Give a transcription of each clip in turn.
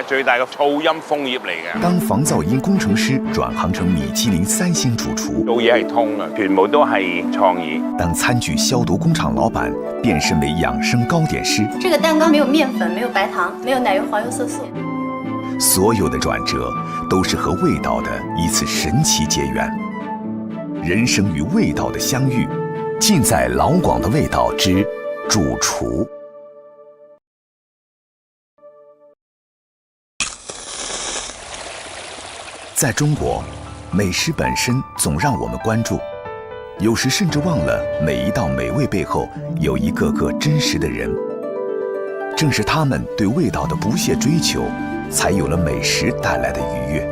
最大嘅噪音風業嚟嘅。當防噪音工程師轉行成米其林3星主廚，做嘢係通嘅，全部都係創意。當餐具消毒工廠老闆變身為養生糕點師，這個蛋糕沒有麵粉，沒有白糖，沒有奶油、黃油、色素。所有的轉折都是和味道的一次神奇結緣。人生與味道的相遇，盡在老廣的味道之主廚。在中國，美食本身總讓我們關注，有時甚至忘了每一道美味背後有一個個真實的人。正是他們對味道的不懈追求，才有了美食帶來的愉悅。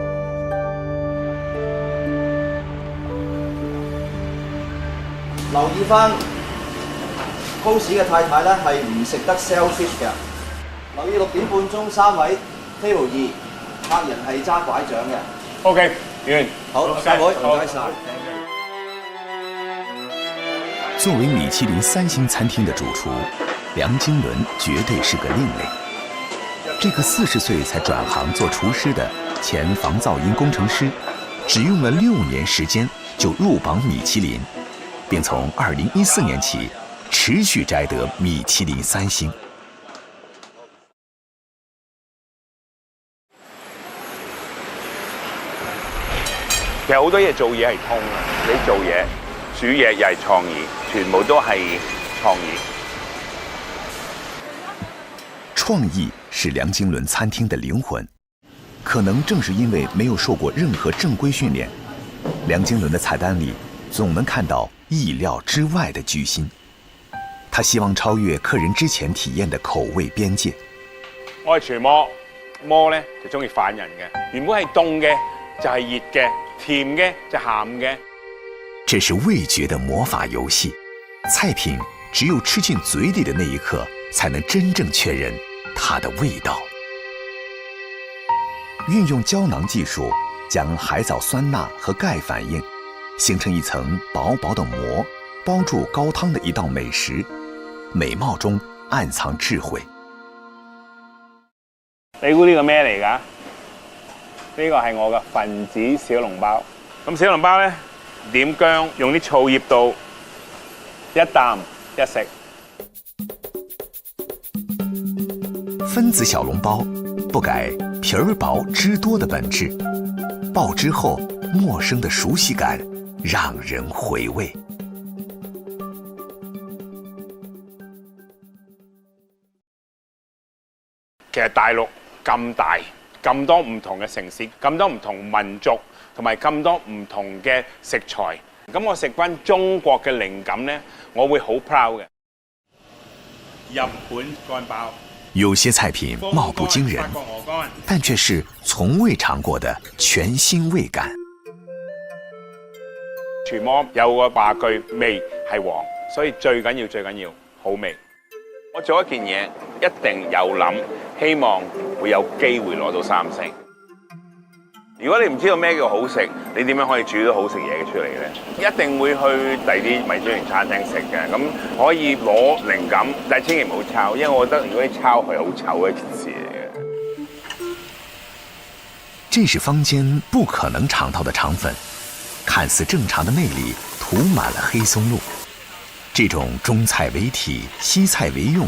留意翻 ，pose 嘅太太咧係唔食得 shellfish 嘅。留意6點半鐘3位 table 2，客人係揸拐杖嘅。OK， 完。好，散會，唔該晒。作為米其林3星餐廳的主廚，梁經綸絕對是個另類。這個40歲才轉行做廚師的前防噪音工程師，只用了6年時間就入榜米其林，並從2014年起持續摘得米其林3星。其實好多嘢做嘢係通嘅，你做嘢、煮嘢又係創意，全部都係創意。創意是梁經綸餐廳的靈魂，可能正是因為沒有受過任何正規訓練，梁經綸的菜單裡總能看到意料之外的巨星。他希望超越客人之前體驗的口味邊界。我係廚魔，魔咧就中意反人嘅，原本係凍嘅就係熱嘅，甜嘅就鹹嘅。這是味覺的魔法遊戲，菜品只有吃進嘴裡的那一刻，才能真正確認它的味道。運用膠囊技術，將海藻酸鈉和鈣反應，形成一層薄薄的膜，包住高湯的一道美食，美貌中暗藏智慧。你估呢個咩嚟㗎？呢個係我嘅分子小籠包。咁小籠包咧點薑，用啲醋醃到一啖一食。分子小籠包不改皮兒薄汁多的本質，爆之後陌生的熟悉感讓人回味。其實大陸咁大，咁多唔同嘅城市，咁多唔同民族，同埋咁多唔同嘅食材，咁我食翻中國嘅靈感呢，我會好 proud 嘅。日本乾包，有些菜品貌不驚人，但卻是從未嘗過的全新味感。廚魔有個話句，味係王，所以最緊要好味。我做一件嘢一定有諗，希望會有機會攞到3星。如果你唔知道咩叫好食，你點樣可以煮到好食嘢出嚟呢？一定會去第啲米芝蓮餐廳食嘅，咁可以攞靈感，但係千祈唔好抄，因為我覺得如果你抄係好醜嘅一件事嚟嘅。這是坊間不可能嘗到的腸粉，看似正常的內裡塗滿了黑松露。這種中菜為體，西菜為用，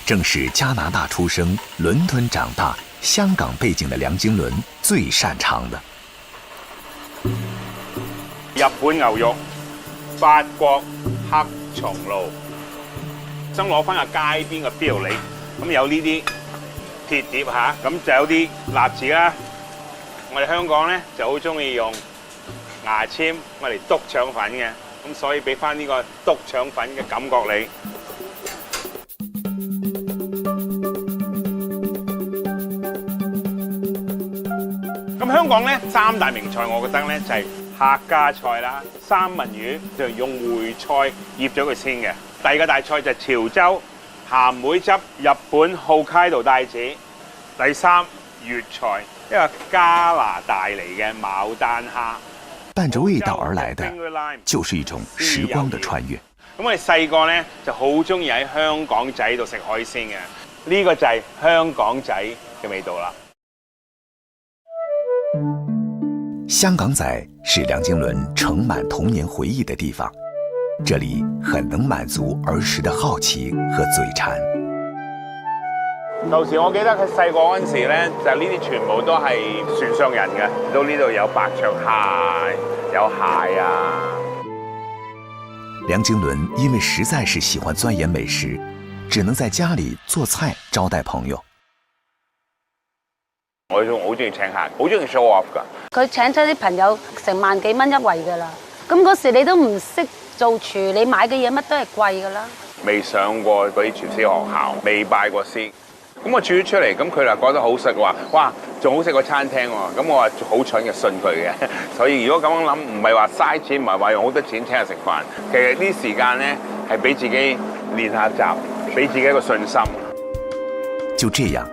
正是加拿大出生、倫敦長大、香港背景的梁經綸最擅長的。日本牛肉、法國黑松露，想攞翻個街邊嘅標理，咁有呢啲鐵碟嚇，咁就有啲蠟紙啦。我哋香港咧就好中意用牙籤我嚟篤腸粉嘅。咁所以俾翻呢個篤腸粉嘅感覺你。咁香港咧3大名菜，我覺得咧就係客家菜啦，三文魚就用梅菜醃咗佢先嘅。第二個大菜就係潮州鹹梅汁日本北海道帶子。第3粵菜，一個加拿大嚟嘅牡丹蝦。伴着味道而來的，就是一種時光的穿越。咁我哋細個咧就好中意喺香港仔度食海鮮嘅，呢個就係香港仔嘅味道啦。香港仔是梁经纶盛满童年回忆的地方，这里很能滿足兒時的好奇和嘴饞。舊時我記得佢細個嗰陣時咧，就呢啲全部都係船上人嘅，到呢度有白灼蟹，有蟹啊。梁经纶因為實在是喜歡鑽研美食，只能在家裡做菜招待朋友。我好中意請客，好中意 show off 㗎。佢請咗啲朋友成萬幾蚊一圍㗎啦。咁嗰時你都唔識做廚，你買嘅嘢乜都係貴㗎啦。未上過嗰啲廚師學校，未拜過師。咁我煮咗出嚟，咁佢就覺得好食喎，哇，仲好食過餐廳喎。咁我話好蠢嘅，信佢嘅。所以如果咁樣諗，唔係話嘥錢，唔係話用好多錢請人食飯。其實呢啲時間咧係俾自己練下習，俾自己一個信心。就這樣，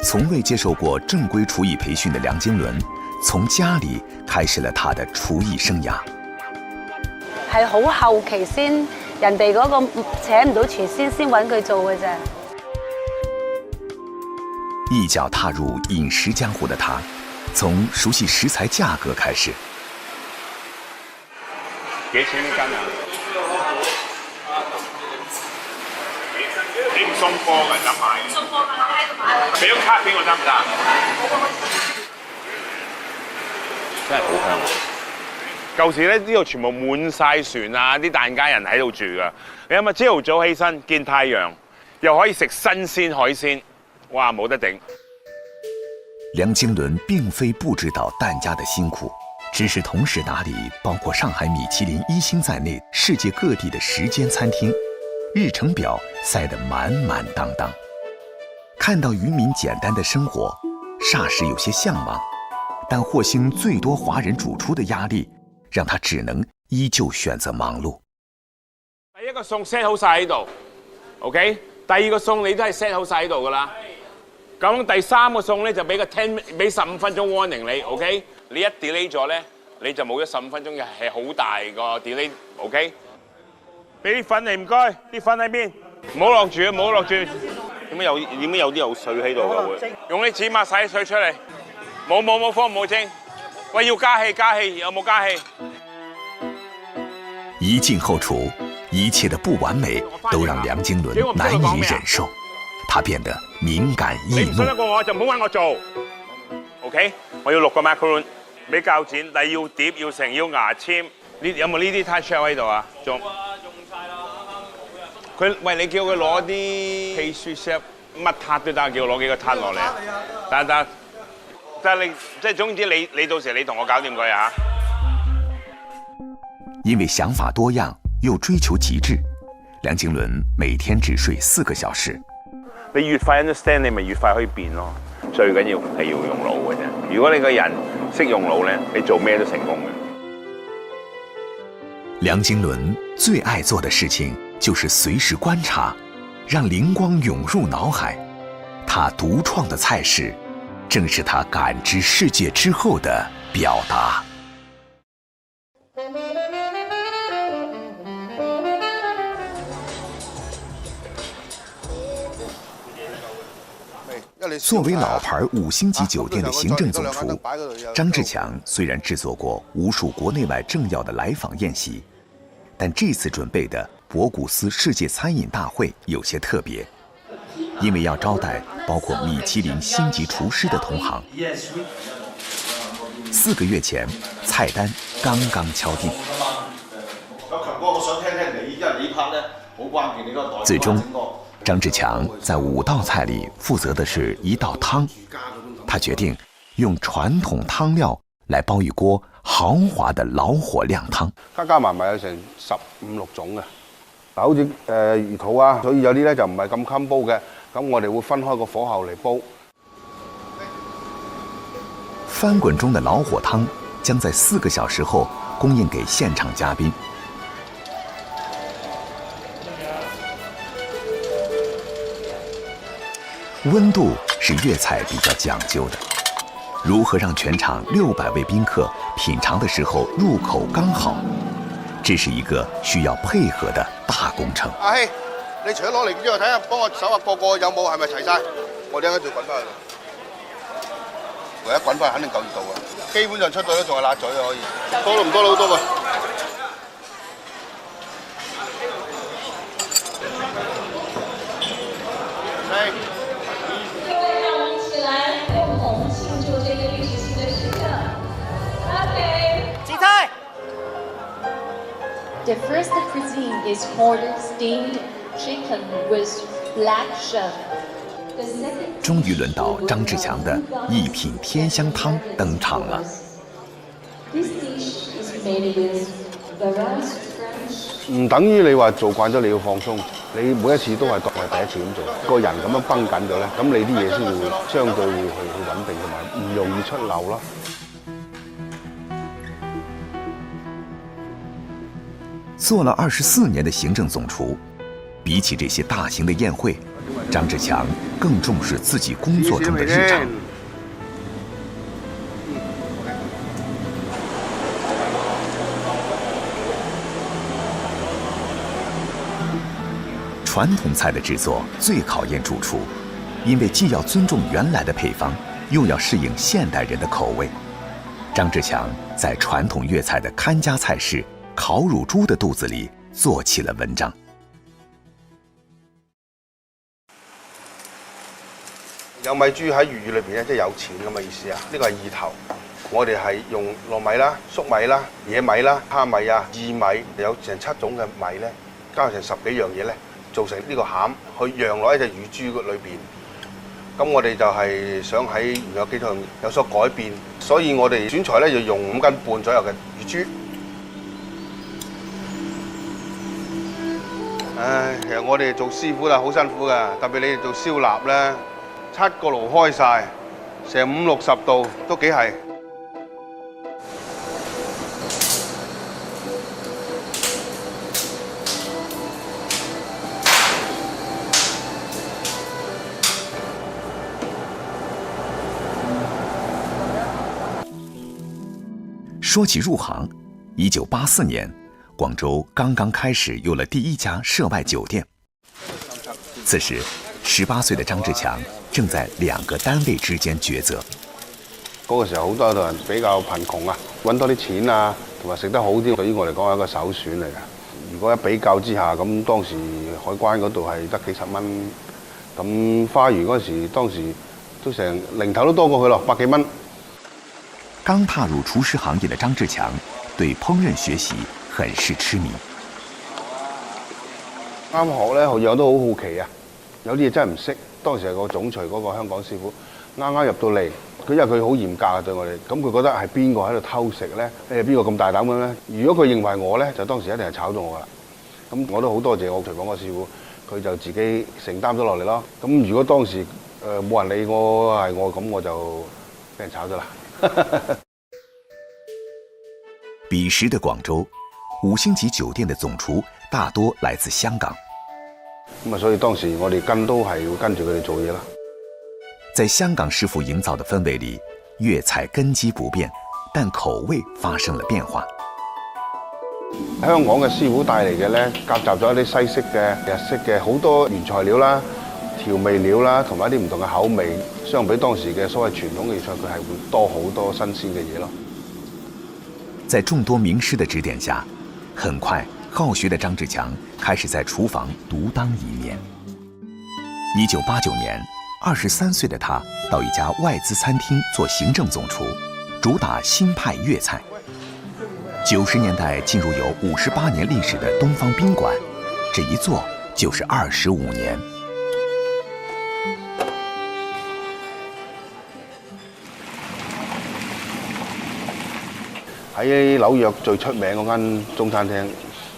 從未接受過正規廚藝培訓的梁經纶，從家裡開始了他的廚藝生涯。係好後期先，人哋嗰個請唔到廚師先揾佢做嘅啫。一腳踏入飲食江湖的他，從熟悉食材價格開始。幾錢一斤啊？你唔送貨㗎，得買。送貨㗎，喺度買。俾張卡片我得唔得？真係好香。舊時咧呢度全部滿晒船啊，啲疍家人喺度住㗎。你諗下，朝頭早起身見太陽，又可以食新鮮海鮮，哇，冇得頂。梁經纶並非不知道疍家的辛苦，只是同時打理包括上海米其林1星在內世界各地的10間餐廳，日程表塞得滿滿當當。看到漁民簡單的生活，霎時有些向往，但獲星最多華人主廚的壓力，讓他只能依舊選擇忙碌。第一個餸 set 好晒喺度 ，OK？ 第二個餸你都係 set 好晒喺度㗎啦。咁第三個餸咧就俾15分鐘 warning 你 ，OK？ 你一 delay 咗咧，你就冇咗15分鐘嘅係好大個 delay，OK？ 俾啲粉嚟唔該，啲粉喺邊？唔好落住，唔好落住。點解有啲有水喺度㗎會？用啲紙抹晒啲水出嚟。冇方冇蒸。喂，要加氣，有冇加氣？一進後廚，一切的不完美都讓梁經纶難以忍受，他變得敏感易怒。你唔信得過我就唔好揾我做 ，OK？ 我要6個 macaron， 俾鉸剪，但要碟，要成，要牙籤。有冇呢啲 touch 喺度啊？仲用晒啦，啱啱好。喂，你叫佢攞啲 pastry chef 乜撻都得，叫佢攞幾個撻落嚟，得。但係你即係總之你到時你同我搞掂佢啊！因為想法多樣又追求極致，梁經纶每天只睡4個小時。你越快 understand， 你咪越快可以變咯。最緊要係要用腦嘅啫。如果你個人識用腦咧，你做咩都成功嘅。梁經纶最愛做的事情就是隨時觀察，讓靈光湧入腦海。他獨創的菜式，正是他感知世界之後的表達。作為老牌5星級酒店的行政總廚，張志強雖然製作過無數國內外政要的來訪宴席，但這次準備的博古斯世界餐飲大會有些特別，因為要招待包括米其林星級廚師的同行。4個月前，菜單剛剛敲定。最終，張志強在5道菜裏負責的是1道湯，他決定用傳統湯料來煲一鍋豪華的老火靚湯。加埋有成15、16種嘅，嗱，好似魚肚啊，所以有啲咧就唔係咁襟煲嘅，咁我哋會分開個火候嚟煲。翻滾中的老火湯將在4個小時後供應給現場嘉賓。溫度是粵菜比較講究的，如何讓全場600位賓客品嘗的時候入口剛好，這是一個需要配合的大工程。阿希，你除咗攞嚟之後，睇下幫我手下個有冇係咪齊晒？我哋一陣間再滾翻去。一滾翻肯定夠熱度啊！基本上出到都仲係辣嘴啊，可以多都唔多好多啊！各位，让我们一起来共同庆祝这个历史性的时刻。OK。起菜。The first cuisine is called steamed chicken with black shrimp. 终于轮到张志强的一品天香汤登场了。唔等於你話做慣咗你要放鬆，你每一次都係當係第一次咁做，個人咁樣繃緊咗咧，咁你啲嘢先會相對會去穩定同埋唔容易出漏咯。做了24年的行政总厨，比起这些大型的宴会，张志强更重视自己工作中的日常。传统菜的制作最考验主厨，因为既要尊重原来的配方，又要适应现代人的口味。张志强在传统粤菜的看家菜式烤乳猪的肚子里做起了文章。有米豬喺粵語裏邊咧，即係有錢咁嘅意思啊！呢個係意頭，我哋係用糯米啦、粟米啦、野米啦、蝦米啊、薏米，有成7種嘅米咧，加成10幾樣嘢咧，做成呢個餡，去釀落一隻乳豬裏邊。咁我哋就係想喺原有基礎上有所改變，所以我哋選材咧就用5斤半左右嘅乳豬。唉，其實我哋做師傅啦，好辛苦噶，特別你哋做燒臘咧。7個爐開晒，成50-60度都幾係。说起入行，1984年，广州刚刚开始有了第一家涉外酒店。此时，18歲的張志強正在2個單位之間抉擇。嗰個時候好多人比較貧窮啊，揾多啲錢啊，同埋食得好啲，對於我嚟講係一個首選嚟嘅。如果一比較之下，咁當時海關嗰度係得幾十蚊，咁花園嗰時當時都成零頭都多過佢咯，100幾蚊。剛踏入廚師行業的張志強對烹飪學習很是痴迷。啱學咧，樣樣都好好奇啊！有啲嘢真係唔識。當時係個總廚嗰個香港師傅，啱啱入到嚟，因為佢好嚴格啊對我哋，咁佢覺得係邊個喺度偷食咧？邊個咁大膽嘅咧？如果佢認為我咧，就當時一定係炒咗我噶啦。咁我都好多謝我廚房個師傅，佢就自己承擔咗落嚟咯。咁如果當時冇人理我係我，咁我就俾人炒咗啦。彼時的廣州，5星級酒店的總廚大多來自香港。咁啊，所以當時我哋都係要跟住佢哋做嘢啦。在香港師傅營造的氛圍裡，粵菜根基不變，但口味發生了變化。香港嘅師傅帶嚟嘅咧，夾雜咗一啲西式嘅、日式嘅好多原材料啦、調味料啦，同埋一啲唔同嘅口味。相比當時嘅所謂傳統嘅粵菜，佢係會多好多新鮮嘅嘢咯。在眾多名師的指點下，很快好學的張志強開始在廚房獨當一面。1989年，23歲的他到一家外資餐廳做行政總廚，主打新派粵菜。90年代進入有58年歷史的東方賓館，這一做就是25年。喺紐約最出名嗰間中餐廳，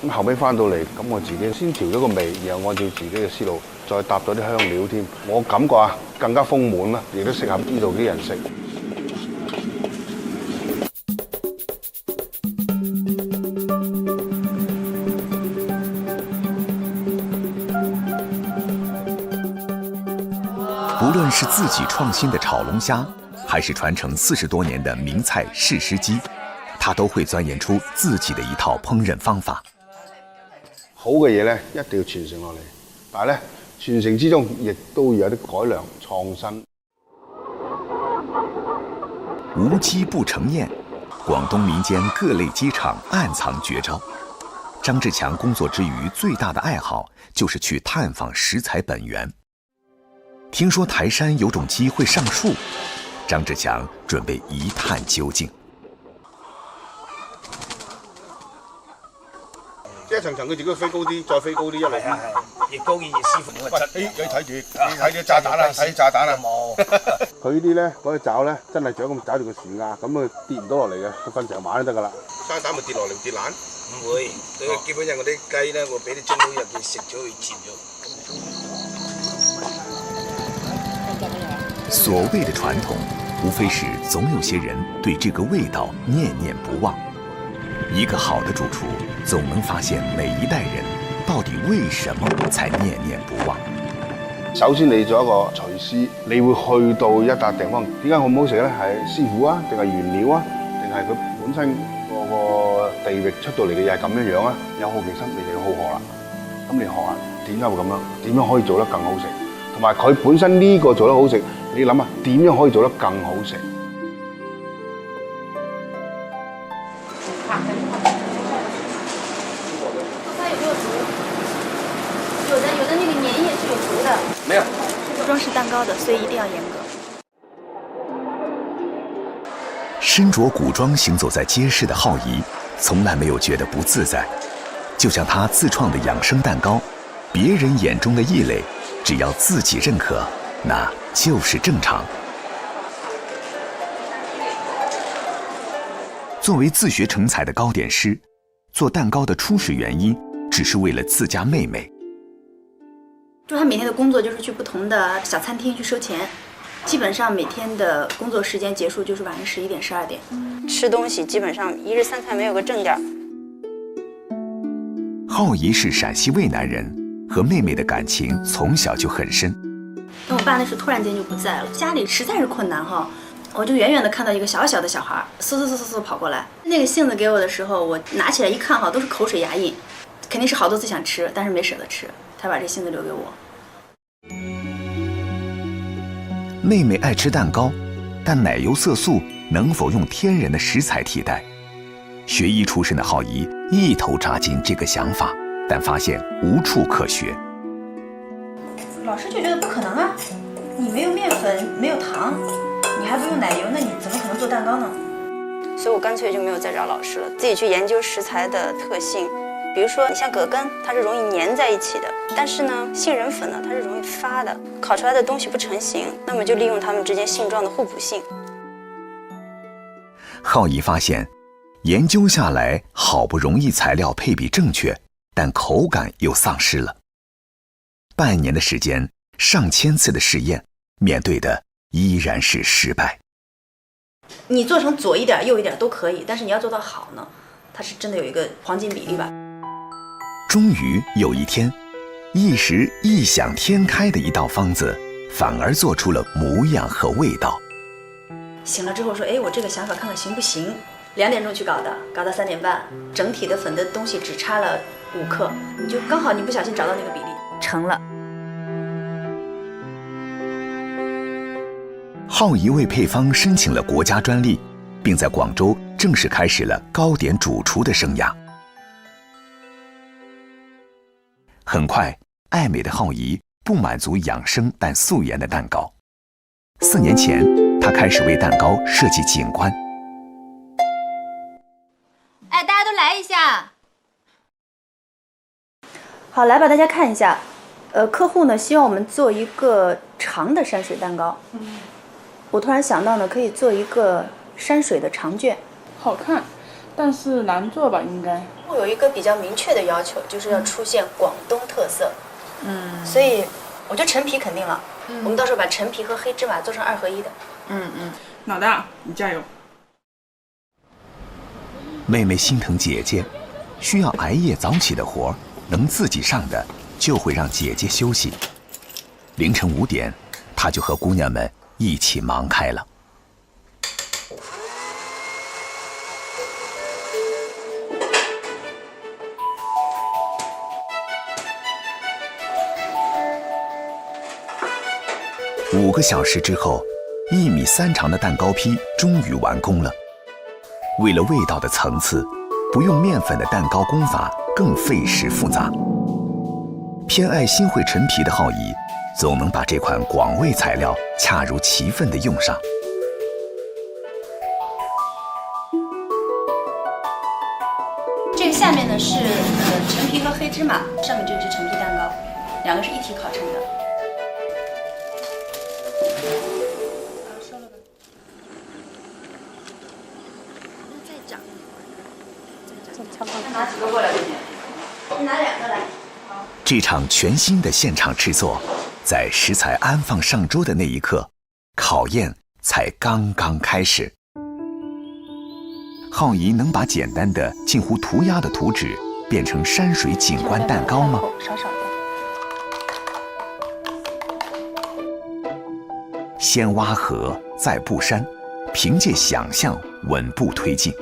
咁後尾翻到嚟，咁我自己先調咗個味，然後按照自己嘅思路，再搭咗啲香料添。我感覺啊，更加豐滿啦，亦都適合呢度啲人食。不論是自己創新的炒龍蝦，還是傳承40多年的名菜士師雞，他都會鑽研出自己的一套烹飪方法。好嘅嘢咧，一定要傳承落嚟，但係咧傳承之中亦都會有啲改良創新。无鸡不成宴，广东民间各类鸡场暗藏绝招。张志强工作之余最大的爱好就是去探访食材本源。听说台山有种鸡会上树，张志强准备一探究竟。一層層佢自己飛高啲，再飛高啲，一路越高越師傅冇質。你睇住，你睇啲炸彈啦，睇啲炸彈啦。冇。佢呢啲咧，嗰隻爪咧，真係掌咁抓住個樹丫，咁佢跌唔到落嚟嘅，佢瞓成晚都得噶啦。生蛋咪跌落嚟跌爛？唔會，佢基本上我啲雞咧，我俾啲蒸好入邊食咗，佢切咗。所謂的傳統，無非是總有些人對這個味道念念不忘。一個好的主廚總能發現每一代人到底為什麼才念念不忘。首先你做一個廚師，你會去到一笪地方，點解好唔好食咧？係師傅啊，定係原料啊，定係佢本身個地域出到嚟嘅嘢係咁樣樣啊？有好奇心，你就要好學啦。咁你學下點解會咁樣？點樣可以做得更好食？同埋佢本身呢個做得好食，你諗下點樣可以做得更好食？有的那个粘液是有毒的。沒有。服裝是蛋糕的，所以一定要嚴格。身着古裝行走在街市的浩怡，從來沒有覺得不自在。就像他自創的養生蛋糕，別人眼中的異類，只要自己認可，那就是正常。作為自學成才的糕點師，做蛋糕的初始原因，只是為了自家妹妹。就他每天的工作就是去不同的小餐廳去收錢，基本上每天的工作時間結束就是晚上11點12點。吃東西基本上一日三餐沒有個正點。浩怡是陝西渭南人，和妹妹的感情從小就很深。但我爸那時突然間就不在了，家裡實在是困難哈，我就遠遠的看到一個小小的小孩，嗖跑過來，那個杏子給我的時候，我拿起來一看哈，都是口水牙印，肯定是好多次想吃，但是沒捨得吃。他把這杏子留給我。妹妹愛吃蛋糕，但奶油色素能否用天然的食材替代？學醫出身的浩怡一頭扎進這個想法，但發現無處可學。老師就覺得不可能啊，你沒有麵粉，沒有糖，你還不用奶油，那你怎麼可能做蛋糕呢？所以我乾脆就沒有再找老師了，自己去研究食材的特性。比如說，你像葛根，它是容易粘在一起的，但是呢，杏仁粉呢，它是容易發的，烤出來的東西不成形，那麼就利用它們之間性狀的互補性。浩怡發現，研究下來，好不容易材料配比正確，但口感又喪失了。半年的時間，上千次的試驗，面對的依然是失敗。你做成左一點、右一點都可以，但是你要做到好呢，它是真的有一個黃金比例吧。終於有一天，一時異想天開的一道方子，反而做出了模樣和味道。醒了之後說，哎，我這個想法看看行不行？2點鐘去搞的，搞到3點半，整體的粉的東西只差了5克，你就剛好你不小心找到那個比例，成了。浩怡為配方申請了國家專利，並在廣州正式開始了糕點主廚的生涯。很快，愛美的浩怡不滿足養生但素顏的蛋糕。4年前，她開始為蛋糕設計景觀。哎，大家都來一下。好，來吧，大家看一下。客戶呢希望我們做一個長的山水蛋糕。我突然想到呢，可以做一個山水的長卷。好看，但是難做吧？應該。我有一個比較明確的要求，就是要出現廣東特色。所以我覺得陳皮肯定了。我們到時候把陳皮和黑芝麻做成2合1的。老大，你加油。妹妹心疼姐姐，需要挨夜早起的活，能自己上的就會讓姐姐休息。凌晨5點，她就和姑娘們一起忙開了。5個小時之後， 1米3长的蛋糕坯终于完工了。为了味道的层次，不用面粉的蛋糕工法更费时复杂。偏爱新会陈皮的浩仪，总能把这款广味材料恰如其分地用上。这个下面呢是陈皮和黑芝麻，上面这个是陈皮蛋糕，两个是一体烤成的。收了吧。再长一会儿。拿几个过来给你？拿2个来。这场全新的现场制作，在食材安放上桌的那一刻，考验才刚刚开始。浩仪能把简单的近乎涂鸦的图纸变成山水景观蛋糕吗？少少的。先挖河，再布山，凭借想象稳步推进。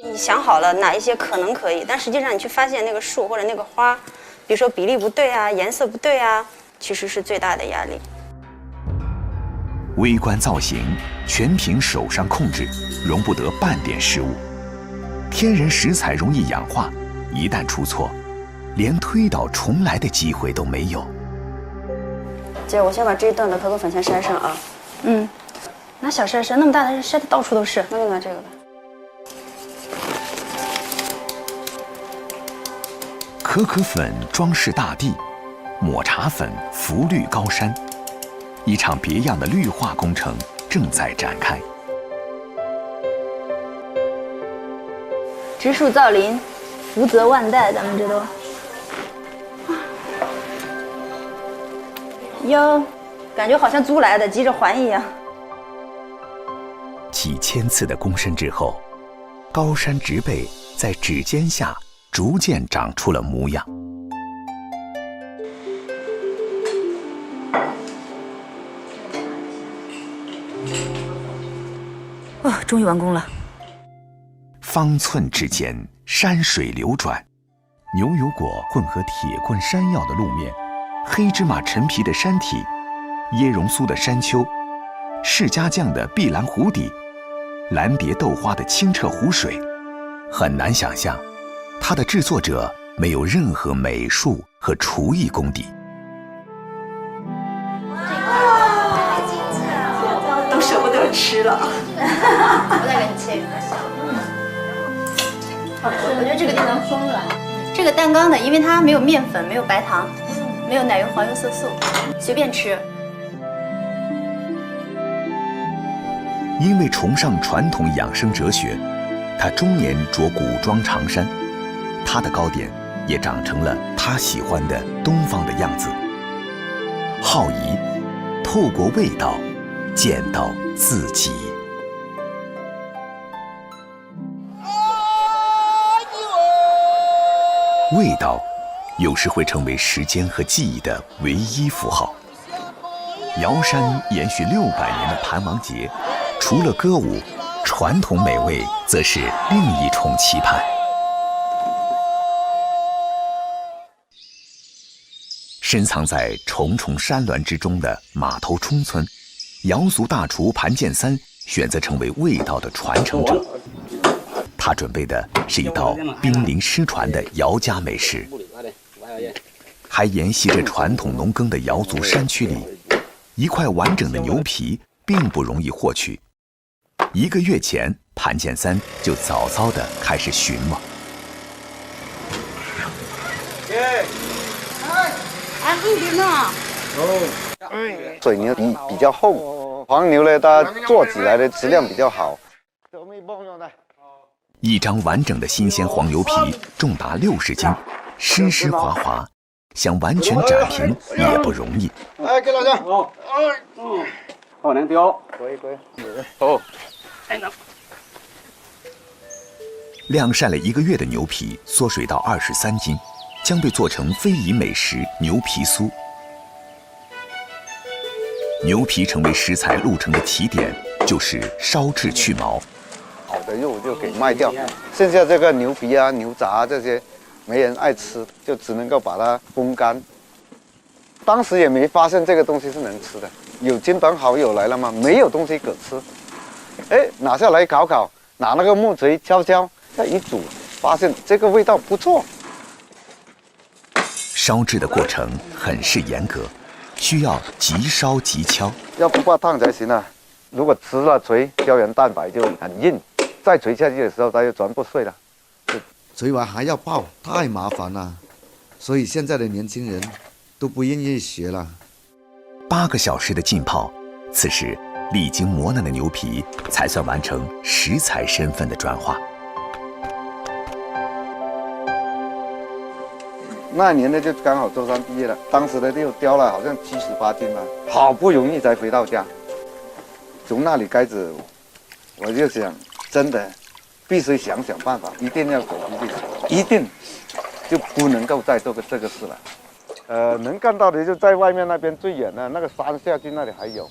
你想好了哪一些可能可以，但实际上你去发现那个树或者那个花，比如说比例不对啊，颜色不对啊，其实是最大的压力。微观造型全凭手上控制，容不得半点失误。天然食材容易氧化，一旦出错，连推倒重来的机会都没有。姐，我先把这一段的可可粉先筛上啊。拿小筛筛，那么大的筛的到处都是。那就拿这个吧。可可粉装饰大地，抹茶粉浮绿高山，一场别样的绿化工程正在展开。植树造林，福泽万代，咱们这都。哟，感觉好像租来的，急着还一样。几千次的躬身之后，高山植被在指尖下逐渐长出了模样。哦，终于完工了。方寸之间，山水流转，牛油果混合铁棍山药的路面，黑芝麻陈皮的山体，椰蓉酥的山丘，释迦酱的碧蓝湖底，蓝蝶豆花的清澈湖水，很难想象，它的制作者没有任何美术和厨艺功底。都舍不得吃了。我再给你切一块小。我觉得这个蛋糕松软。这个蛋糕呢，因为它没有面粉，没有白糖，没有奶油、黄油、色素，随便吃。因为崇尚传统养生哲学，他终年着古装长衫，他的糕点也长成了他喜欢的东方的样子。浩仪透过味道见到自己。味道有时会成为时间和记忆的唯一符号。瑶山延续600年的盘王节，除了歌舞，传统美味则是另一重期盼。深藏在重重山峦之中的马头冲村，瑶族大厨盘剑三选择成为味道的传承者。他准备的是一道濒临失传的瑶家美食，还沿袭着传统农耕的瑶族山区里，一块完整的牛皮并不容易获取。1个月前，盘剑三就早早地开始寻摸。水牛比较厚，黄牛呢，它做起来的质量比较好。一张完整的新鲜黄牛皮重达60斤，湿湿滑滑，想完全展平也不容易。哎，给老张。好，能丢。可以。好。晾晒了1个月的牛皮缩水到23斤，将被做成非遗美食牛皮酥。牛皮成为食材路程的起点，就是烧制去毛。好的肉就给卖掉，剩下这个牛皮啊、牛杂啊这些，没人爱吃，就只能够把它烘干。当时也没发现这个东西是能吃的，有亲朋好友来了嘛，没有东西可吃，哎，拿下来烤烤，拿那个木锤敲敲，再一煮，发现这个味道不错。烧制的过程很是严格，需要即烧即敲，要不怕烫才行啊。如果吃了锤，胶原蛋白就很硬，再锤下去的时候它就全部碎了。锤完还要爆，太麻烦了，所以现在的年轻人都不愿意学了。8个小时的浸泡，此时历经磨难的牛皮才算完成食材身份的转化。那年呢就刚好中山毕业了，当时呢就雕了好像78斤吧，好不容易才回到家。从那里开始，我就想，真的必须想办法，一定要走出去，一定就不能够再做这个事了。能看到的就在外面那边最远的那个山下去那里还有，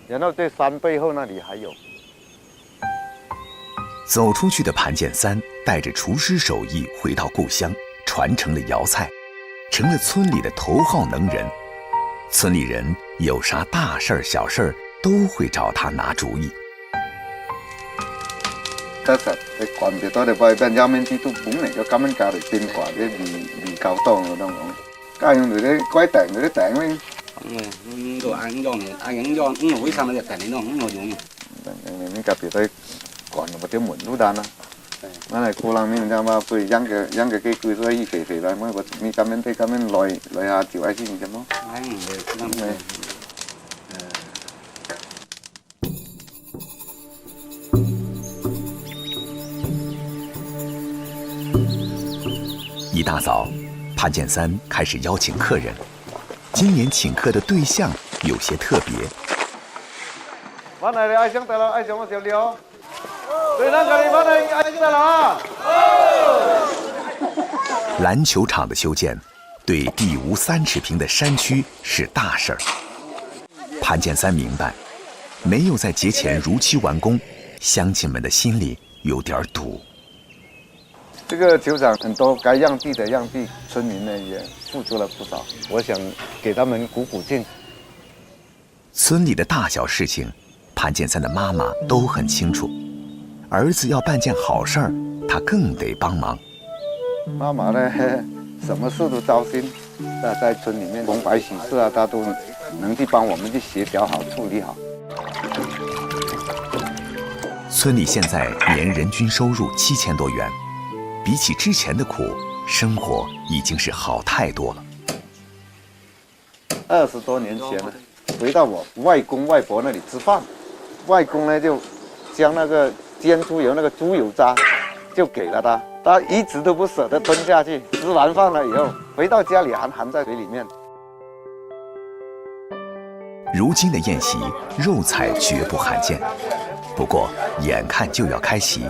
然后在山背后那里还有。走出去的潘建三带着厨师手艺回到故乡，传承了窑菜，成了村里的头号能人。村里人有啥大事儿小事儿都会找他拿主意。其實你慣別多，你俾人家面啲都本嚟個咁樣教嚟變慣啲未夠當嘅當講，加上佢啲龜頂佢啲頂咧，都ăn giòn này, ăn giòn, nổi sao nó đẹp này nó nổi dùng. Mình cà phê tới còn một tiếng muộn lúc đan á, nó này cô làm mình ra mà phải giăng cái cười rồi kể lại mới có mình cảm ơn lời hà chịu ai xin cho nó.一大早，潘建三开始邀请客人。今年请客的对象有些特别。翻嚟你嗌上得啦，嗌上我小料。對啦，隔離翻嚟嗌上得啦。籃球場的修建，對地無30平的山區是大事兒。潘建三明白，沒有在節前如期完工，鄉親們的心裡有點堵。這個球場很多該讓地的讓地，村民呢也付出了不少。我想給他們鼓勁。村裡的大小事情，潘建三的媽媽都很清楚。兒子要辦件好事兒，他更得幫忙。媽媽呢，什麼事都操心，在村裡面紅白喜事啊，她都能去幫我們去協調好、處理好。村裡現在年人均收入7000多元。比起之前的苦，生活已經是好太多了。20多年前呢，回到我外公外婆那裡吃飯，外公呢就將那個煎豬油那個豬油渣就給了他，他一直都不捨得吞下去。吃完飯了以後，回到家裡還含在嘴裡面。如今的宴席，肉菜絕不罕見，不過眼看就要開席，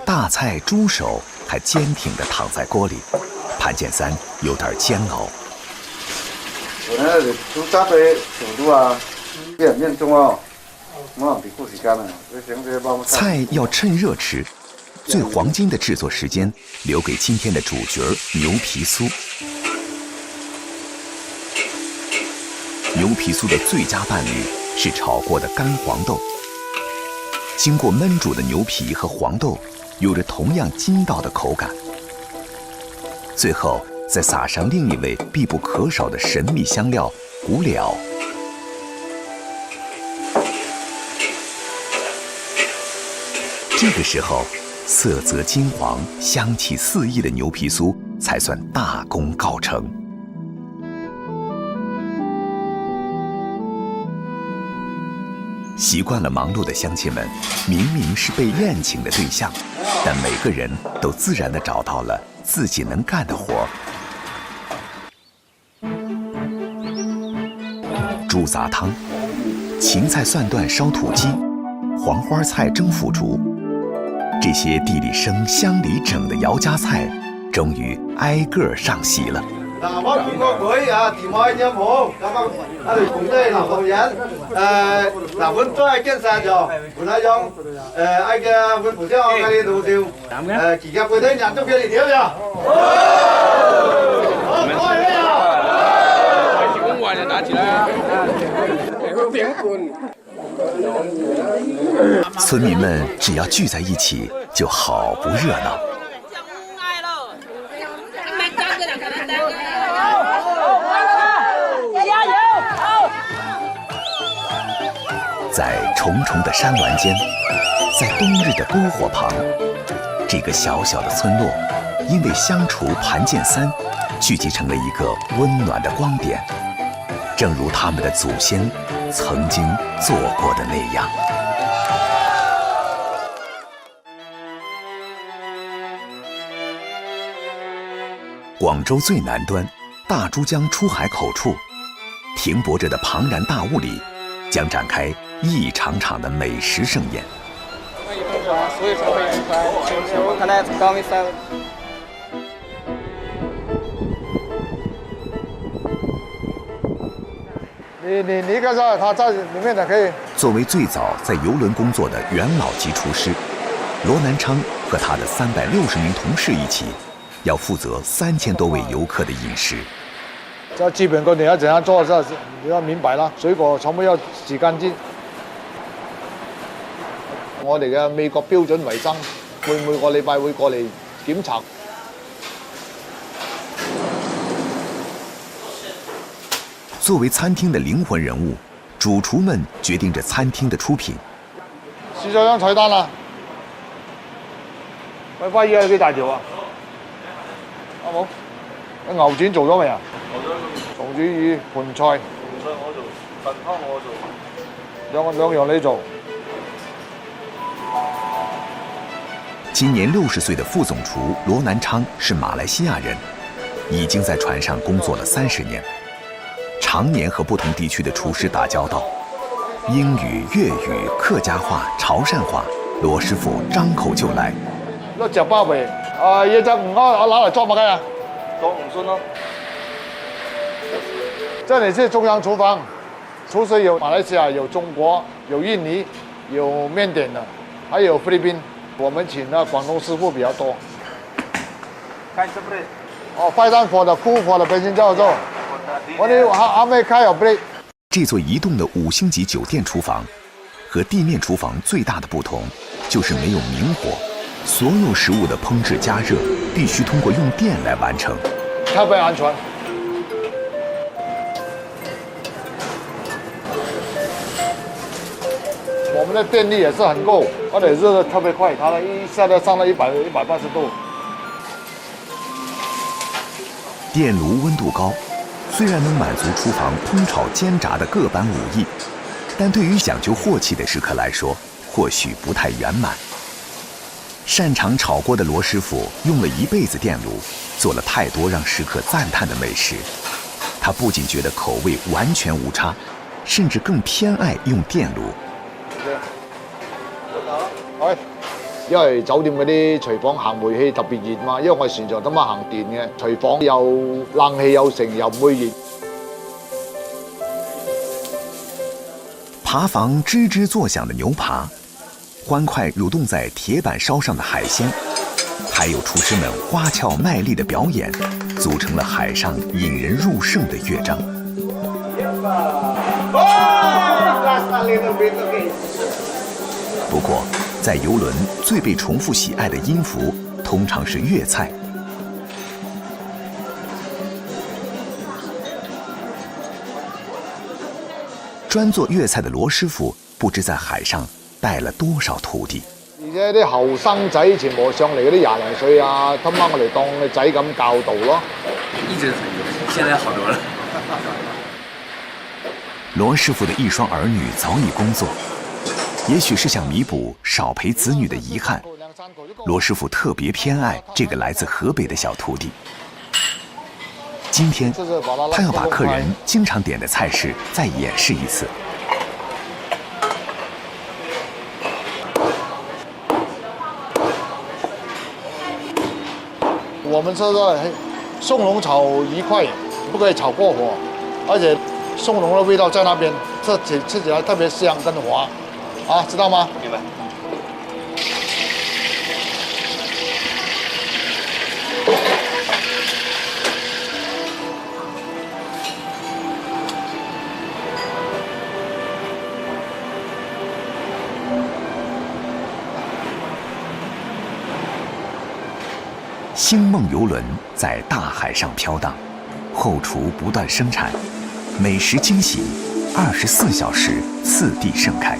大菜豬手還堅挺地躺在鍋裡，潘建三有點煎熬。豬雜的程度啊，也很嚴重哦。我比顧時間啊，菜要趁熱吃，最黃金的製作時間留給今天的主角牛皮酥。牛皮酥的最佳伴侶是炒過的乾黃豆。經過燜煮的牛皮和黃豆有着同樣筋道的口感，最後再撒上另一味必不可少的神秘香料骨料。这个时候，色泽金黄、香气四溢的牛皮酥才算大功告成。习惯了忙碌的乡亲们，明明是被宴请的对象，但每个人都自然地找到了自己能干的活。猪杂汤、芹菜蒜段烧土鸡、黄花菜蒸腐竹，这些地里生乡里整的姚家菜，终於挨個上席了。嗱，我見過佢啊，電話音好，咁啊，條紅都係南方人，嗱，本都係跟晒咗，本來用挨個本葡萄牙嘅路條，而家佢哋人都俾你條咗。好，開咩啊？碗就拿起来啊！村民们只要聚在一起，就好不热闹。在重重的山峦间，在冬日的篝火旁，这个小小的村落，因为相处盘剑三，聚集成了一个温暖的光点，正如他们的祖先曾经做过的那样。广州最南端，大珠江出海口处，停泊着的庞然大物里，将展开一场场的美食盛宴。你看这，他在里面的可以。作为最早在游轮工作的元老级厨师，罗南昌和他的360名同事一起，要负责3000多位游客的饮食。这基本功你要怎样做，这你要明白啦。水果全部要洗乾淨。我哋嘅美國標準衞生會每個禮拜會過嚟檢查。作為餐廳的靈魂人物，主廚們決定着餐廳的出品。試咗張菜單啦。喂，花魚有幾大條啊？阿冇？牛展做咗未啊？松子魚、盤菜。盤菜我做，燉湯我做。兩樣你做。今年60歲的副總廚羅南昌是馬來西亞人，已經在船上工作了30年。常年和不同地區的廚師打交道，英語、粵語、客家話、潮汕話，羅師傅張口就來。一隻包皮，椰汁唔啱，我拿嚟裝乜嘅啊？裝五孫咯。這裡是中央廚房，廚師有馬來西亞、有中國、有印尼、有緬甸的，還有菲律賓。我們請的廣東師傅比較多。開什麼的？哦，5檔火的、酷火的本身叫做。我哋還沒開有不對。這座移動的5星級酒店廚房，和地面廚房最大的不同，就是沒有明火，所有食物的烹製加熱必須通過用電來完成。特別安全。我們的電力也是很夠，而且熱得特別快，它一下子上到180度。電爐溫度高，雖然能滿足廚房烹炒煎炸的各般武藝，但對於講究鑊氣的食客來說，或許不太圓滿。擅長炒鍋的羅師傅用了一輩子電爐，做了太多讓食客讚嘆的美食。他不僅覺得口味完全無差，甚至更偏愛用電爐。因為酒店嗰啲廚房行煤氣特別熱嘛，因為我哋船上都冇行電嘅，廚房又冷氣又成，又唔會熱。扒房吱吱作響的牛扒，歡快蠕動在鐵板燒上的海鮮，還有廚師們花俏賣力的表演，組成了海上引人入勝的樂章。不過，在遊輪最被重複喜愛的音符，通常是粵菜。專做粵菜的羅師傅，不知在海上帶了多少徒弟。而且啲後生仔全部上嚟嗰啲20零歲啊，他媽我哋當個仔咁教導咯。一直很油，現在好多了。羅師傅的一雙兒女早已工作。也許是想彌補少陪子女的遺憾，羅師傅特別偏愛這個來自河北的小徒弟。今天，他要把客人經常點的菜式再演示一次。我們說的松茸炒一塊，不可以炒過火，而且松茸的味道在那邊，吃起來特別香跟滑。啊，知道嗎？明白。星梦游轮在大海上飘荡，后厨不断生产，美食惊喜，24小时四地盛开。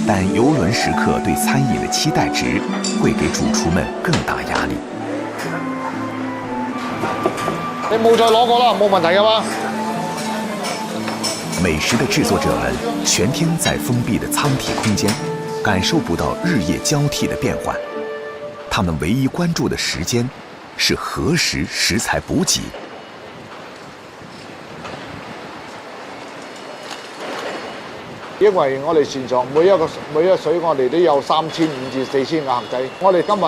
但游轮食客对餐饮的期待值会给主厨们更大压力。你冇再攞過啦，冇問題㗎嘛？美食的制作者們全天在封閉的艙體空間，感受不到日夜交替的變換。他們唯一關注的時間是何時食材補給。因為我哋船上每一水我哋都有3500至4000個客仔，我哋今日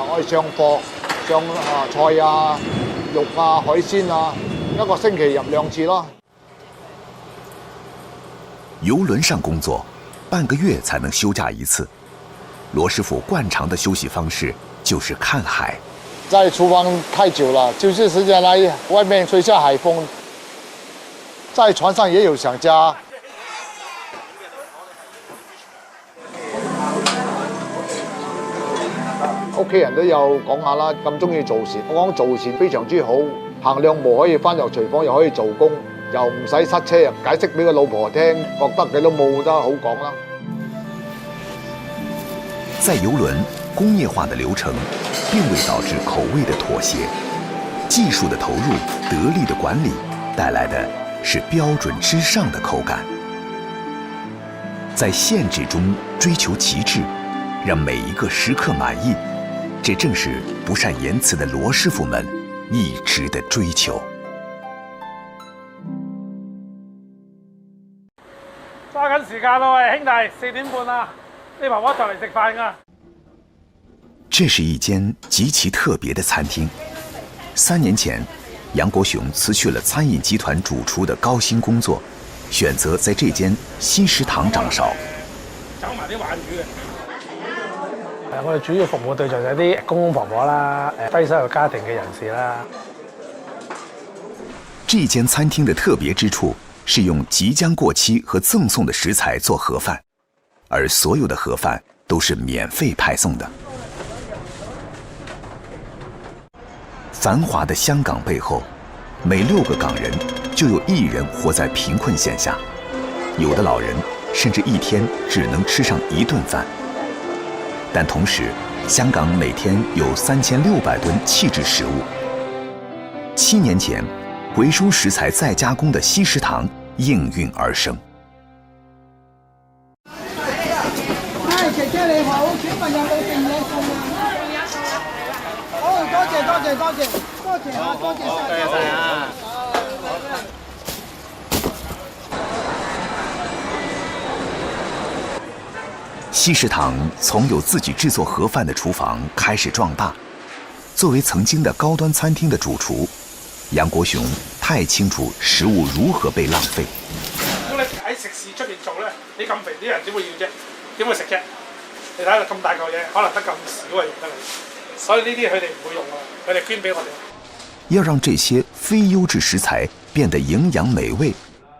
我哋上貨上菜啊、肉啊、海鮮啊，一個星期入2次咯。遊輪上工作，半個月才能休假一次。羅師傅慣常的休息方式就是看海。在廚房太久了，休息時間來外面吹下海風，在船上也有想家。屋企人都有講下啦，咁中意做事，我講做事非常之好，行兩步可以翻入廚房，又可以做工，又唔使塞車，解釋俾個老婆聽，覺得佢都冇得好講啦。在遊輪，工業化的流程並未導致口味的妥協，技術的投入、得力的管理帶來的是標準之上的口感。在限制中追求極致，讓每一個食客滿意。這正是不善言辭的羅師傅們一直的追求。揸緊時間啦喂，兄弟，4點半啦，你婆婆就嚟食飯㗎。這是一間極其特別的餐廳。3年前，楊國雄辭去了餐飲集團主廚的高薪工作，選擇在這間西食堂掌勺。走埋啲鯇魚嘅。我哋主要服務對象就係啲公公婆婆啦，低收入家庭嘅人士啦。這間餐廳的特別之處是用即將過期和贈送的食材做盒飯，而所有的盒飯都是免費派送的。繁華的香港背後，每6個港人就有1人活在貧困線下，有的老人甚至一天只能吃上1頓飯。但同時，香港每天有3600噸棄置食物。7年前，回收食材再加工的西食堂應運而生。姐姐你好，小朋友你哋嘢送啊！好，多謝啊，多謝晒啊！西食堂從有自己製作盒飯的廚房開始壯大。作為曾經的高端餐廳的主廚，楊國雄太清楚食物如何被浪費。如果你喺食肆出邊做咧，你咁肥啲人點會要啫？點會食啫？你睇下咁大嚿嘢，可能得咁少啊用得嚟。所以呢啲佢哋唔會用啊，佢哋捐俾我哋。要讓這些非優質食材變得營養美味，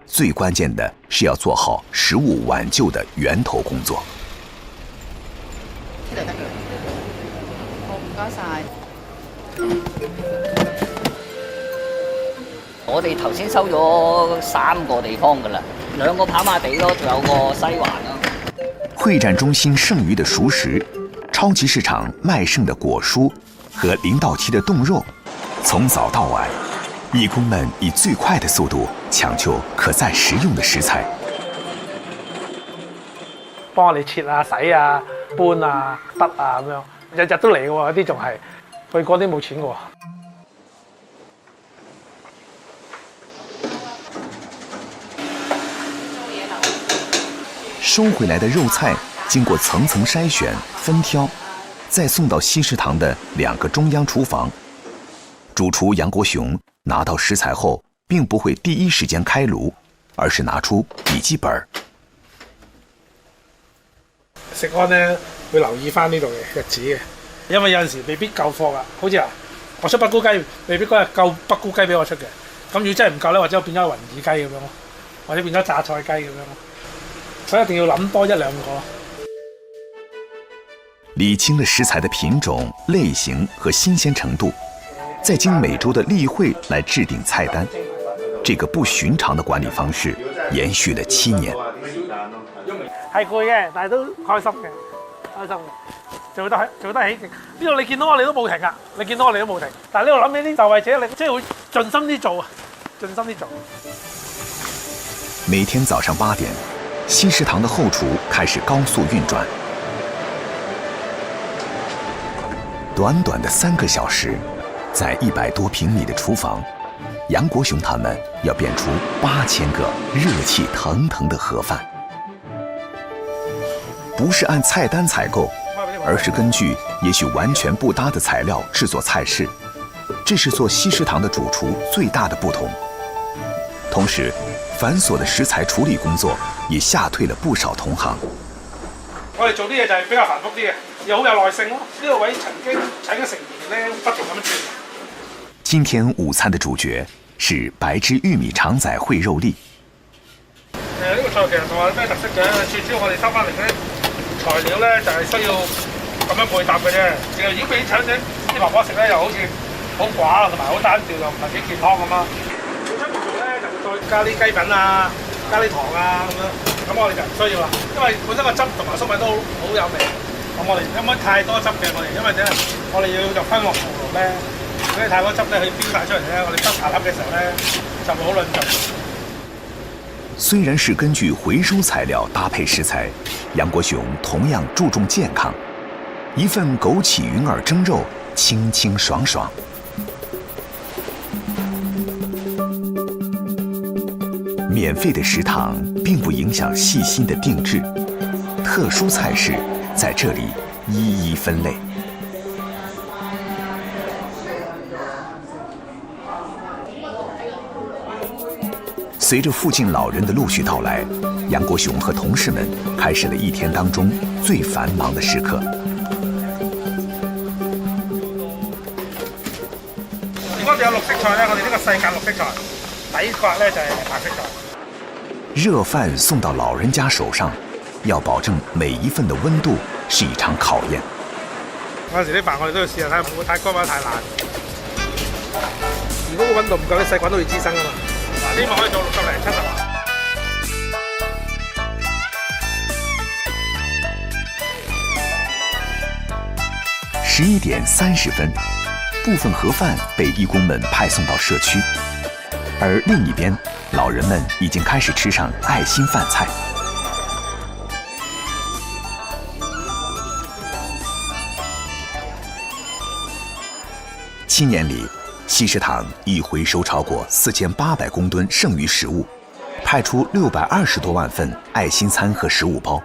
最關鍵的是要做好食物挽救的源頭工作。好，唔該晒。我哋頭先收咗3個地方㗎啦，2個跑馬地咯，仲有個西環咯。會展中心剩餘的熟食，超級市場賣剩的果蔬和臨到期的凍肉，從早到晚，義工們以最快的速度搶救可再食用的食材。幫我哋切啊、洗啊、搬啊、得啊咁樣，日日都嚟嘅喎，有啲仲係佢嗰啲冇錢嘅喎。收回來的肉菜經過層層篩選、分挑，再送到西食堂的2個中央廚房。主廚楊國雄拿到食材後，並不會第一時間開爐，而是拿出筆記本。食安咧會留意翻呢度嘅日子嘅，因為有陣時未必夠貨噶。好似我出北菇雞，未必嗰日夠北菇雞俾我出嘅。咁如果真係唔夠咧，或者我變咗雲耳雞咁樣咯，或者變咗榨菜雞咁樣咯。所以一定要諗多1-2個。理清了食材的品种、类型和新鲜程度，再经每周的例会来制定菜單。這個不尋常的管理方式延續了7年。係攰嘅，但係都開心嘅，開心嘅，做得起勁。呢度你見到我哋都冇停㗎，你見到我哋都冇停。但係呢度諗起啲受惠者，你即係會盡心啲做啊，盡心啲做。每天早上8點，西食堂的後廚開始高速運轉。短短的3個小時，在100多平米的廚房，楊國雄他們要變出8000個熱氣騰騰的盒飯。不是按菜單採購，而是根據也許完全不搭的材料製作菜式。這是做西食堂的主廚最大的不同。同時，繁瑣的食材處理工作也嚇退了不少同行。我哋做啲嘢就係比較繁複啲嘅，又好有耐性咯。呢個位曾經請咗成年咧，不停咁樣轉。今天午餐的主角是白汁玉米腸仔燴肉粒。呢個菜其實冇話咩特色嘅，最主要我哋收翻嚟嗰啲材料咧，就係需要咁樣配搭嘅啫。又已經俾腸仔啲婆婆食咧，又好似好寡同埋好單調，又唔係幾健康咁啊。出面做咧就會再加啲雞品啊，加啲糖啊咁樣，咁我哋就唔需要啦，因為本身個汁同埋粟米都好有味。咁我哋唔可以太多汁嘅，因為我哋要入翻落焗爐咧，如果太多汁咧，佢飆晒出嚟咧，我哋執茶粒嘅時候咧就會好論盡。雖然是根據回收材料搭配食材，楊國雄同樣注重健康。一份枸杞雲耳蒸肉，清清爽爽。免費的食堂並不影響細心的定製，特殊菜式在這裡一一分類。隨着附近老人的陸續到來，楊國雄和同事們開始了一天當中最繁忙的時刻。如果有綠色菜咧，我哋呢個世界綠色菜，底塊咧就係白色菜。熱飯送到老人家手上，要保證每一份的溫度是一場考驗。有時啲飯我哋都要試下睇，唔好太乾或者太爛。如果個溫度唔夠，啲細菌都會滋生啊嘛。希望可以做60零70華。11點30分，部分盒飯被義工們派送到社區，而另一邊，老人們已經開始吃上愛心飯菜。7年裡，西食堂已回收超過4800公噸剩餘食物，派出620多萬份愛心餐和食物包。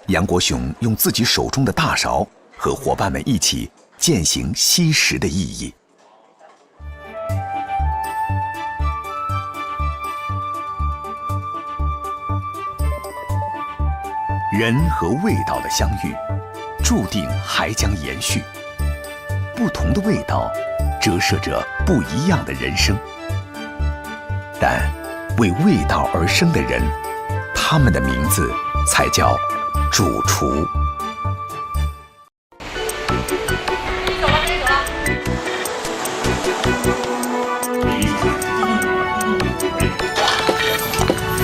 楊國雄用自己手中的大勺和夥伴們一起踐行惜食的意義。人和味道的相遇，注定還將延續。不同的味道折射着不一樣的人生，但為味道而生的人，他們的名字才叫主廚。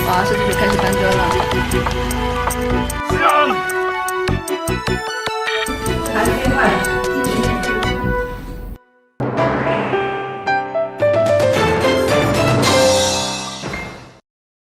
哇，是不是開始翻車了？